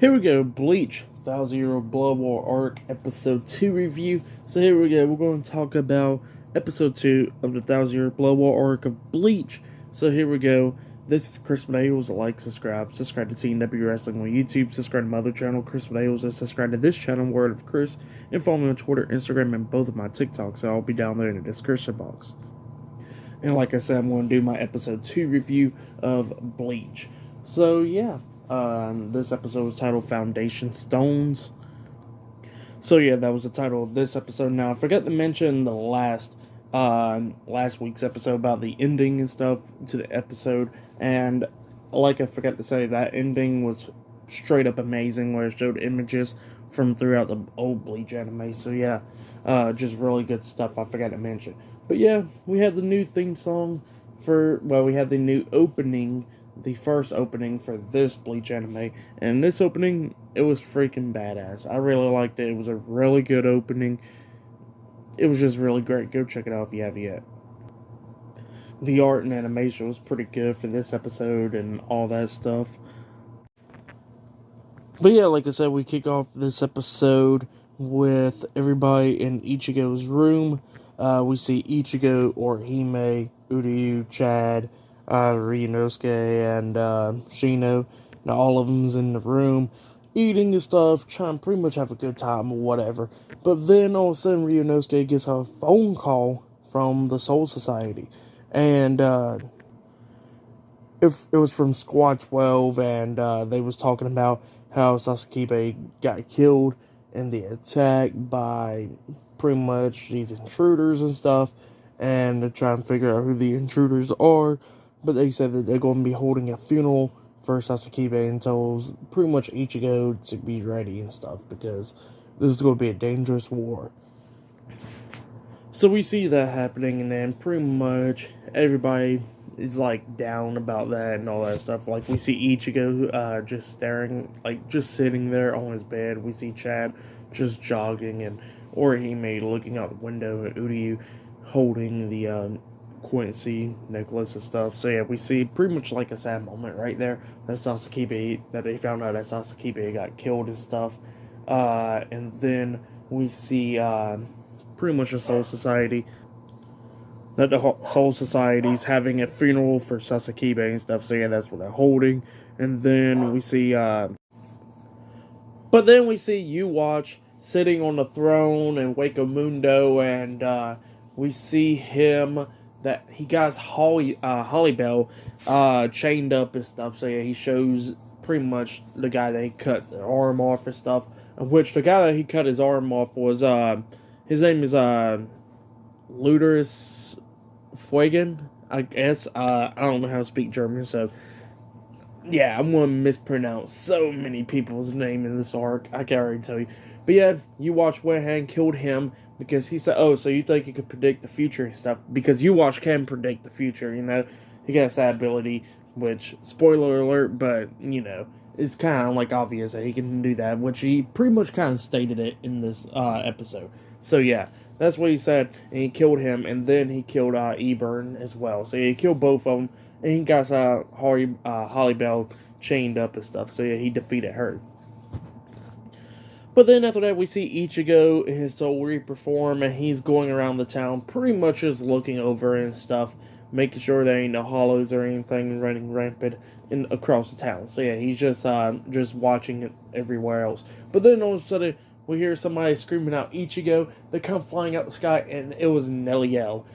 Here we go, Bleach, 1,000-Year-Old Blood War Arc, Episode 2 review. So here we go, we're going to talk about Episode 2 of the 1,000-Year-Old Blood War Arc of Bleach. So here we go, this is Chris Medeiros. Like, subscribe to TNW Wrestling on YouTube, subscribe to my other channel, Chris Medeiros, and subscribe to this channel, Word of Chris, and follow me on Twitter, Instagram, and both of my TikToks, so I'll be down there in the description box. And like I said, I'm going to do my Episode 2 review of Bleach. So yeah. This episode was titled Foundation Stones. So yeah, that was the title of this episode. Now I forgot to mention the last week's episode about the ending and stuff to the episode, and like I forgot to say, that ending was straight up amazing, where it showed images from throughout the old Bleach anime. So yeah, just really good stuff. I forgot to mention, but yeah, we had the new theme song we had the new opening. The first opening for this Bleach anime, and this opening, it was freaking badass. I really liked it. It was a really good opening. It was just really great. Go check it out if you have yet. The art and animation was pretty good for this episode and all that stuff. But yeah, like I said, we kick off this episode with everybody in Ichigo's room. We see Ichigo, Orihime, Uryu, Chad, Ryunosuke, and Shino. Now all of them's in the room eating and stuff, trying to pretty much have a good time or whatever. But then all of a sudden Ryunosuke gets a phone call from the Soul Society, and it was from Squad 12, and they was talking about how Sasakibe got killed in the attack by pretty much these intruders and stuff, and they're trying to figure out who the intruders are. But they said that they're going to be holding a funeral for Sasakibe and tells pretty much Ichigo to be ready and stuff, because this is going to be a dangerous war. So we see that happening, and then pretty much everybody is like down about that and all that stuff. Like, we see Ichigo just staring, like just sitting there on his bed. We see Chad just jogging, and Orihime looking out the window, and Uryu holding the Quincy necklace and stuff. So yeah, we see pretty much like a sad moment right there, that they found out that Sasakibe got killed and stuff. And then we see pretty much a Soul Society, that the Soul Society's having a funeral for Sasakibe and stuff. So yeah, that's what they're holding. And then we see you watch sitting on the throne in Waco Mundo, and we see him that he got Holly Bell chained up and stuff. So yeah, he shows pretty much the guy that he cut the arm off and stuff. Of which the guy that he cut his arm off was his name is Ludus Fuegen, I guess. I don't know how to speak German, so yeah, I'm gonna mispronounce so many people's name in this arc. I can't already tell you. But yeah, you watch Wehan killed him because he said, "Oh, so you think you could predict the future and stuff?" Because you watch can predict the future, you know. He got that ability, which, spoiler alert, but you know, it's kind of like obvious that he can do that, which he pretty much kind of stated it in this episode. So yeah, that's what he said, and he killed him, and then he killed Eburn as well. So yeah, he killed both of them, and he got Holly Bell chained up and stuff. So yeah, he defeated her. But then after that, we see Ichigo in his Soul Reaper form, and he's going around the town, pretty much just looking over and stuff, making sure there ain't no hollows or anything running rampant across the town. So yeah, he's just watching it everywhere else. But then all of a sudden, we hear somebody screaming out Ichigo. They come flying out the sky, and it was Nell.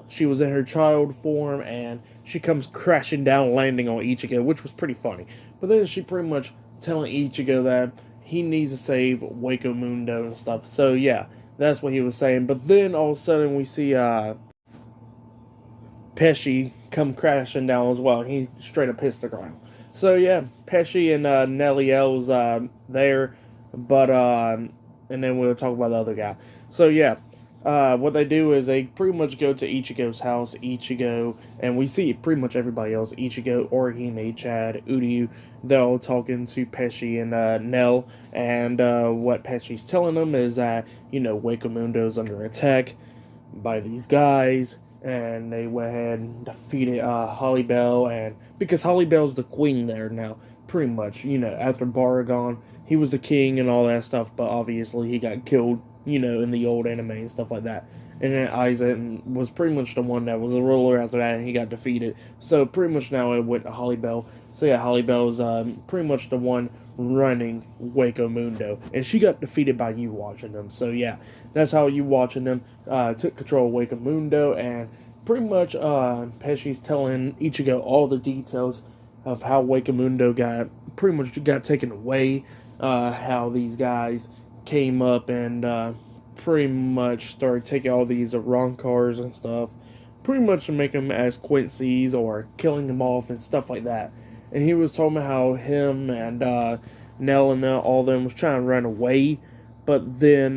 She was in her child form, and she comes crashing down, landing on Ichigo, which was pretty funny. But then she pretty much telling Ichigo that he needs to save Waco Mundo and stuff. So yeah, that's what he was saying. But then all of a sudden we see Pesci come crashing down as well. He straight up hits the ground. So yeah, Pesci and Nellie's there, but and then we'll talk about the other guy. So yeah, what they do is they pretty much go to Ichigo's house. Ichigo, and we see pretty much everybody else. Ichigo, Orihime, Chad, Uryu, they're all talking to Pesci and Nell. And what Pesci's telling them is that, you know, Waco Mundo's under attack by these guys. And they went ahead and defeated Holly Bell. And because Holly Bell's the queen there now, pretty much, after Baragon, he was the king and all that stuff, but obviously he got killed, in the old anime and stuff like that. And then Aizen was pretty much the one that was a ruler after that, and he got defeated. So pretty much now it went to Holly Bell. So yeah, Holly Bell's pretty much the one running Waco Mundo, and she got defeated by you watching them. So yeah, that's how you watching them took control of Waco Mundo, and pretty much Pesci's telling Ichigo all the details of how Waco Mundo got taken away, how these guys came up and pretty much started taking all these wrong cars and stuff, pretty much to make them as Quincy's or killing them off and stuff like that. And he was talking about how him and Nell and all them was trying to run away, but then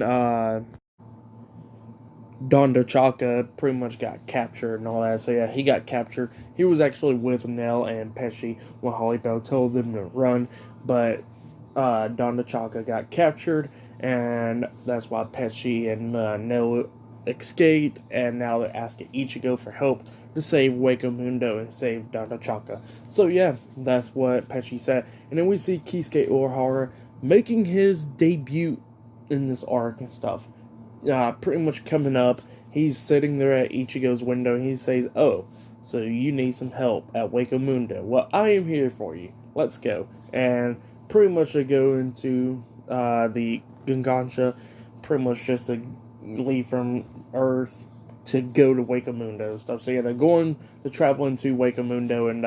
Don Chaka pretty much got captured and all that. So yeah, he got captured. He was actually with Nell and Pesci when Holly Bell told them to run, but Don Chaka got captured, and that's why Pesci and Nell escaped, and now they're asking Ichigo for help to save Waco Mundo and save Don Chaka. So yeah, that's what Pesci said. And then we see Kisuke Urahara making his debut in this arc and stuff. Pretty much coming up, he's sitting there at Ichigo's window, and he says, "Oh, so you need some help at Waco Mundo. Well, I am here for you. Let's go." And pretty much they go into the Gungansha, pretty much just to leave from Earth to go to Waco Mundo and stuff. So yeah, they're going to travel into Waco Mundo, and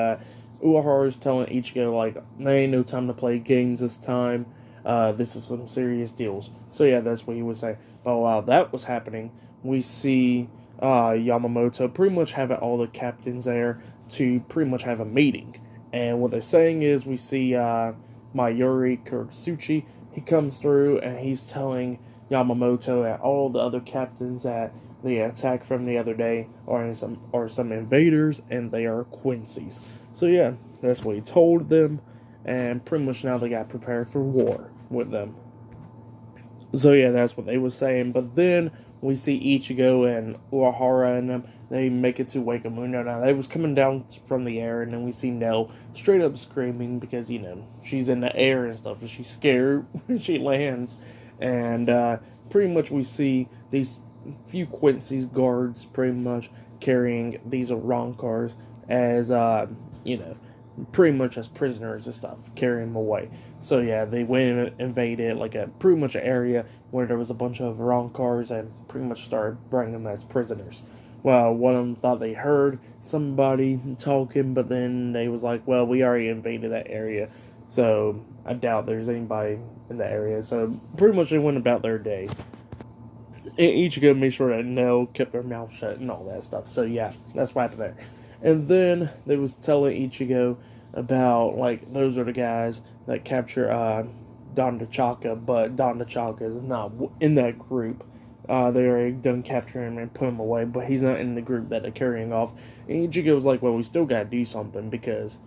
Urahara's telling Ichigo, like, there ain't no time to play games this time. This is some serious deals. So yeah, that's what he was saying. But while that was happening, we see Yamamoto pretty much having all the captains there to pretty much have a meeting. And what they're saying is, we see Mayuri Kurotsuchi. He comes through and he's telling Yamamoto and all the other captains that the attack from the other day are some invaders, and they are Quincy's. So yeah, that's what he told them, and pretty much now they got prepared for war with them. So yeah, that's what they were saying. But then we see Ichigo and Urahara and them. They make it to Waco Mundo. Now they was coming down from the air, and then we see Nell straight up screaming because she's in the air and stuff, and she's scared when she lands. And pretty much we see these few Quincy's guards pretty much carrying these wrong cars as pretty much as prisoners and stuff, carrying them away. So yeah, they went and invaded like pretty much an area where there was a bunch of wrong cars and pretty much started bringing them as prisoners. Well, one of them thought they heard somebody talking, but then they was like, well, we already invaded that area, so I doubt there's anybody in the area. So pretty much they went about their day. And Ichigo made sure that Nell kept her mouth shut and all that stuff. So yeah, that's what happened there. And then they was telling Ichigo about, like, those are the guys that capture Don Chaka, but Don Chaka is not in that group. They already done capturing him and put him away, but he's not in the group that they're carrying off. And Ichigo was like, well, we still gotta do something because,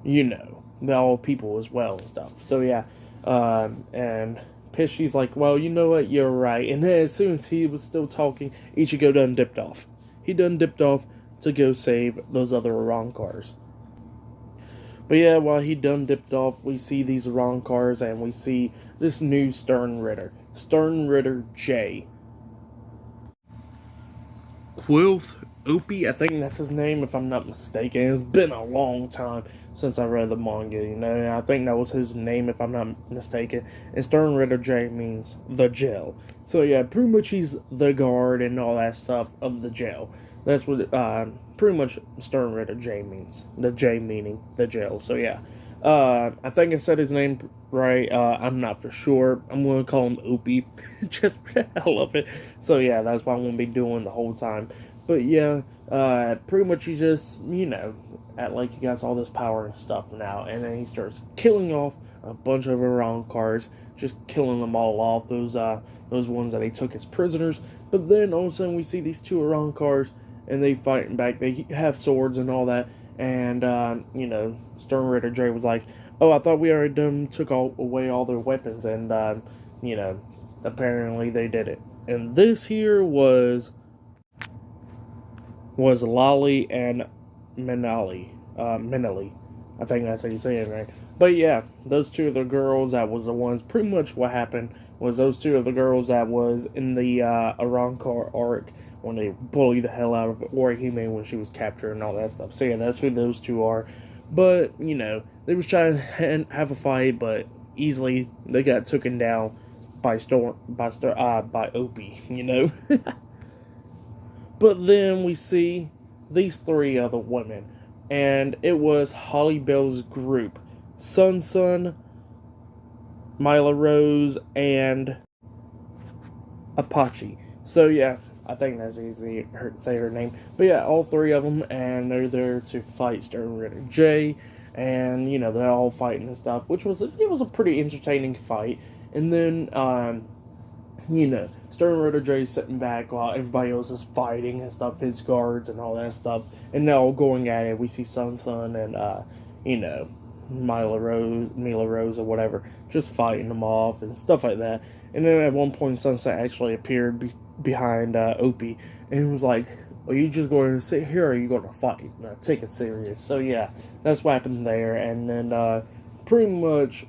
they're all people as well and stuff. So yeah, and Pesci's like, well, you know what, you're right. And then as soon as he was still talking, Ichigo done dipped off. He done dipped off to go save those other wrong cars. But yeah, while he done dipped off, we see these wrong cars, and we see this new Stern Ritter J. Quilth Opie, I think that's his name, if I'm not mistaken. It's been a long time since I read the manga, and I think that was his name, if I'm not mistaken. And Stern Ritter J means the jail. So yeah, pretty much he's the guard and all that stuff of the jail. That's what pretty much Stern Ritter J means. The J meaning the jail. So yeah, I think I said his name right. I'm not for sure. I'm going to call him Opie. Just, I love it. So yeah, that's what I'm going to be doing the whole time. But yeah, pretty much he just, act like he got all this power and stuff now. And then he starts killing off a bunch of Iran cars. Just killing them all off. Those ones that he took as prisoners. But then all of a sudden we see these two Iran cars, and they fighting back. They have swords and all that. And, Stern Ritter J was like, oh, I thought we already took away all their weapons. And, apparently they did it. And this here was Lolly and Menali. I think that's how you say it, right? But yeah, those two of the girls that was the ones. Pretty much what happened was those two of the girls that was in the Arankar arc when they bully the hell out of Orihime when she was captured and all that stuff. So yeah, that's who those two are. But they was trying to have a fight, but easily they got taken down by Opie. But then we see these three other women, and it was Holly Bell's group: Sun, Mila Rose, and Apache. So yeah, I think that's easy to say her name. But yeah, all three of them, and they're there to fight Stern Ritter J, and they're all fighting and stuff, which was a pretty entertaining fight. And then Stern Ritter J sitting back while everybody else is fighting and stuff, his guards and all that stuff, and they're all going at it. We see Sun and Mila Rose or whatever, just fighting them off and stuff like that. And then at one point, Sunset actually appeared behind Opie, and was like, "Are you just going to sit here, or are you going to fight? Now, take it serious." So yeah, that's what happened there. And then pretty much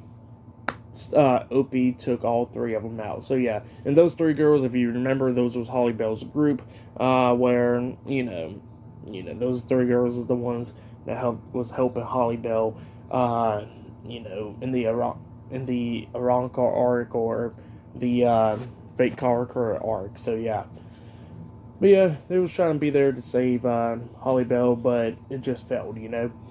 Opie took all three of them out. So yeah, and those three girls, if you remember, those was Holly Bell's group, where those three girls is the ones that was helping Holly Bell, in the Arankar arc or the Fate Conqueror arc. So yeah. But yeah, they was trying to be there to save Holly Bell, but it just failed,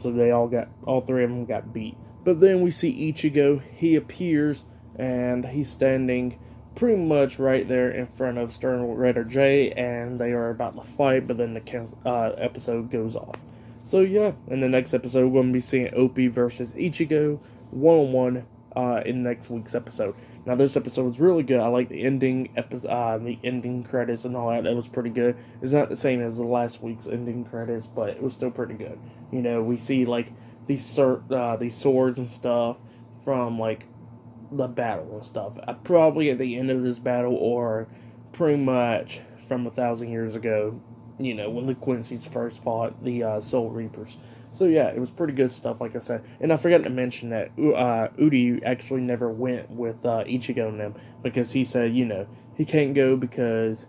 So all three of them got beat. But then we see Ichigo. He appears, and he's standing pretty much right there in front of Stern Ritter J, and they are about to fight, but then the episode goes off. So yeah, in the next episode, we're going to be seeing Opie versus Ichigo one-on-one in next week's episode. Now, this episode was really good. I like the ending the ending credits and all that. That was pretty good. It's not the same as the last week's ending credits, but it was still pretty good. We see like these swords and stuff from like the battle and stuff. Probably at the end of this battle, or pretty much from 1,000 years ago. When the Quincy's first fought the Soul Reapers. So yeah, it was pretty good stuff, like I said. And I forgot to mention that Udi actually never went with Ichigo and them, because he said, he can't go because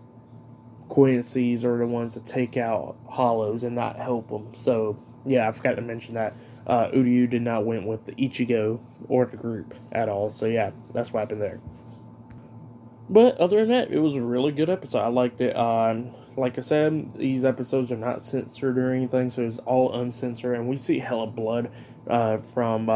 Quincy's are the ones that take out Hollows and not help them. So yeah, I forgot to mention that. Udi did not went with the Ichigo or the group at all. So yeah, that's what happened there. But other than that, it was a really good episode. I liked it. Like I said, these episodes are not censored or anything, so it's all uncensored. And we see hella blood from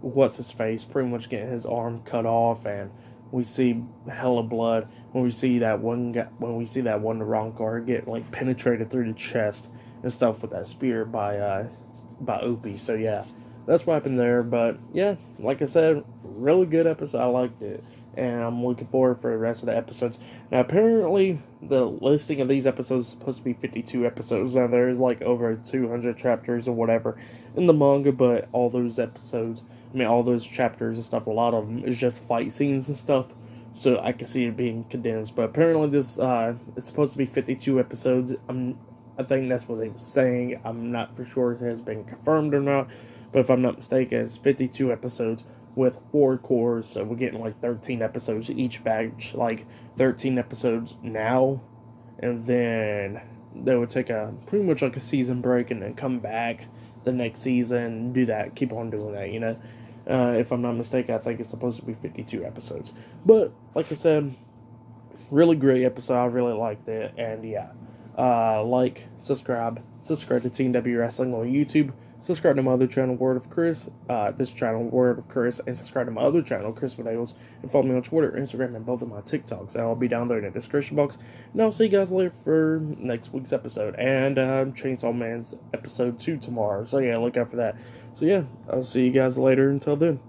what's his face, pretty much getting his arm cut off, and we see hella blood when we see that one Rancor get like penetrated through the chest and stuff with that spear by Opie. So yeah, that's what happened there. But yeah, like I said, really good episode. I liked it, and I'm looking forward for the rest of the episodes. Now, apparently, the listing of these episodes is supposed to be 52 episodes. Now, there is like over 200 chapters or whatever in the manga, but all those chapters and stuff, a lot of them is just fight scenes and stuff. So I can see it being condensed. But apparently, this is supposed to be 52 episodes. I think that's what they were saying. I'm not for sure if it has been confirmed or not. But if I'm not mistaken, it's 52 episodes with 4 cores, so we're getting like 13 episodes each batch, like 13 episodes now, and then they would take pretty much like a season break and then come back the next season and do that, keep on doing that, if I'm not mistaken. I think it's supposed to be 52 episodes, but like I said, really great episode. I really liked it, and yeah, subscribe to Team W Wrestling on YouTube. Subscribe to my other channel, Word of Chris, this channel, Word of Chris, and subscribe to my other channel, Chris Videos, and follow me on Twitter, Instagram, and both of my TikToks. That'll be down there in the description box. And I'll see you guys later for next week's episode, and Chainsaw Man's episode 2 tomorrow. So yeah, look out for that. So yeah, I'll see you guys later. Until then.